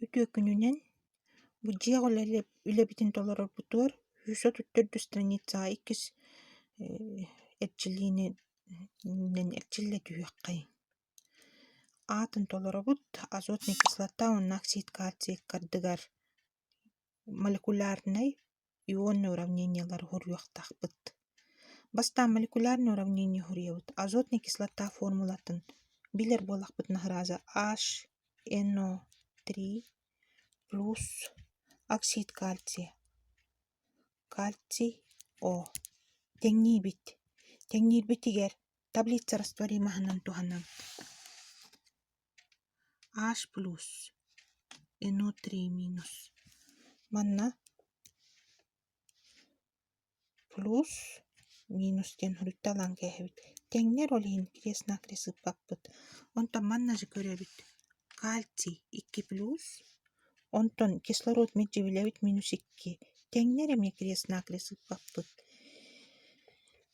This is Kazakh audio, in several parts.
Ütü gününen bu ciyagol ülebitin tolaror butor 134 страница ikis etçille tüyakay. Атын толоробут азотный кислота он оксид кальций кардыгар молекулярный ионный уравнениялар хурюактахпыт. Баста молекулярный уравнение хурьявыт. Азотный кислота формулатын билер болахпыт нахраза HNO3 плюс оксид кальция. Кальций О. Теңнибит. Теңнибитигер таблица растворимахынан туханан. H плюс NO3 минус. Манна плюс минус тен хурютталан кэхбит. Теңнер олин кресна кресып баппыт. Онта манна же көребит. Кальций 2 плюс. Онтон кислород меджевилебит минус 2. Теңнер эме кресна кресып баппыт.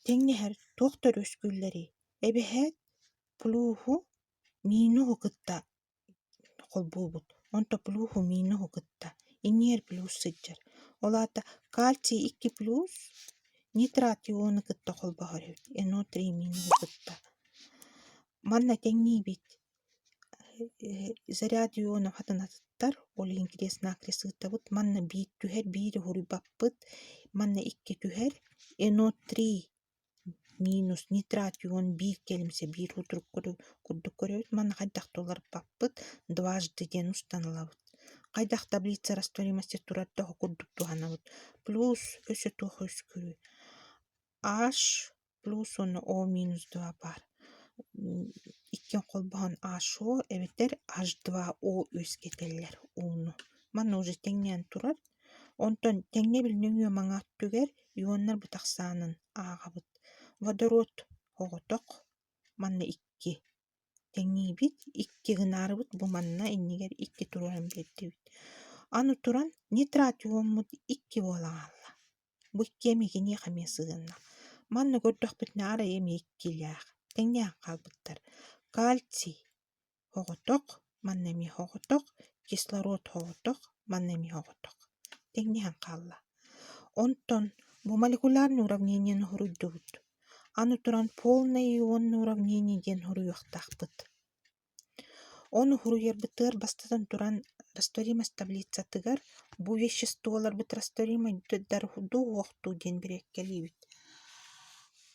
Теңнер тоқтор өскүллери. Эбихет плюху минуху кытта колбубут. Онто плюху минуху кытта. Инер плюс сыджар. Олата кальций 2 плюс нитрат ионы кытта колбахарыбит. NO3 минуху кытта. Манна теңнибит. Заряд ионов хатынатыттар. Олин кресна кресыттабыт. Манна бит түхер бири хури баппыт. Манна 2 түхер. NO3 минус нитрат ион бир келимсе бир утуруп курдук көрөбүт. Манна кайдак толар баппыт. Дважды ден устанылабыт. Кайдак таблица растворимости туратта курдук туханабыт. Плюс өсө тох өскүрү. H плюс оны O минус 2 бар. Иккен колбахан HO эбетер H2O өскетеллер уну. Манна уже теңнен турар. Онтон теңне билнөңү маңат түгер ионнар бутаксанын агабыт. Водород оготок манна 2. Теңни бит 2 гынарыбыт бу манна иннигер 2 турарын билеттибит. Аны туран нитрат ионмут 2 болагалла. Бу 2 эмегене хамесыгынна. Манна көрдөх битне ара эми 2 лях. Теңне калбыттар. Кальций оготок манна эми оготок. Кислород оготок манна эми оготок. Теңне калла. Онтон бу молекулярный уравнениени хуруйдубут. Аны туран полное ионный уравнение ден хуруяктахпыт. Оны хуруярбытыр бастадан туран растворимость таблица тыгар бу веществолар бит растворимый дар уохту ден береккелибит.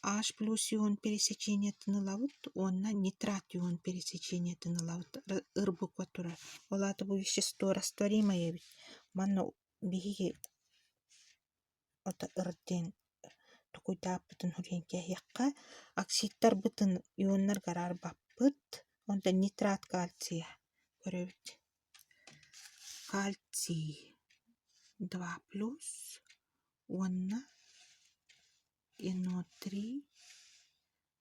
H плюс ион пересечение тынылабыт, онна нитрат ион пересечение тынылабыт. Ырбуква турар. Олаты бу вещество растворимое бит. Манна бихиги ота ырден тукуйдаап бытын хуренке якка оксидтар бытын ионнар гарар баппыт. Онда нитрат кальция көрөбүт. Кальций 2 плюс онна NO3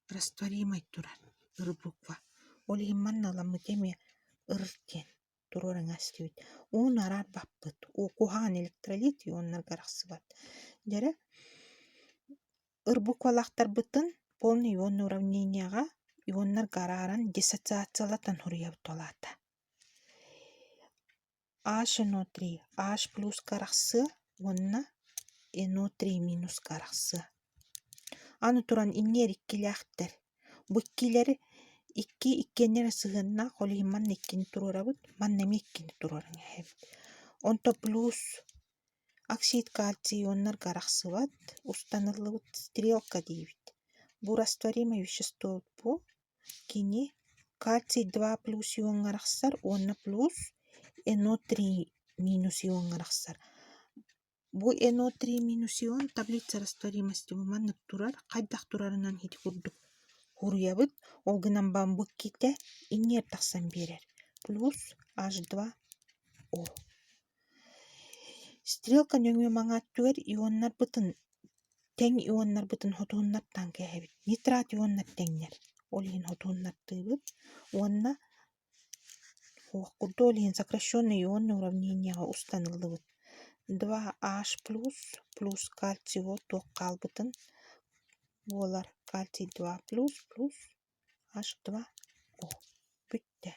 растворимый турар. Ырбуква. Олихин манна ламытеме ыртен турорын астыбыт. Он арар баппыт. О кухан электролит ионнар гараксыбат. Дере ырбуквалактар бытын полный ионный уравненияга ионнар гараран диссоциациялатан хуруябыт олата. HNO3 H плюс караксы онна NO3 минус караксы. Аны туран иннер 2 ляхтер. Бу 2лери 2 иккенер сыгынна холихин манна 2 турарабыт. Манна 2 турарын хэбит. Онто плюс оксид кальций ионнар гараксыбат. Устанылыбыт стрелка дейбит. Бу растворимое вещество бу кини кальций 2 плюс ион гараксар, онна плюс NO3 минус ион гараксар. Бу NO3 минус ион таблица растворимости бу маннык турар. Кайдак турарынан хити курдук хуруябыт. Ол гынан бамбык ките иннер таксан берер. Плюс H2O. Стрелка нөңө маңат түгер ионнар бытын тең ионнар бытын хотууннаттан кэхебит. Нитрат ионнар теңнер. Олихин хотууннар тыыбыт. Онна курду олихин сокращенный ионный уравненияга устанылыбыт. 2H плюс кальций O ток калбытын. Олар кальций 2 плюс H2O. Бүтте.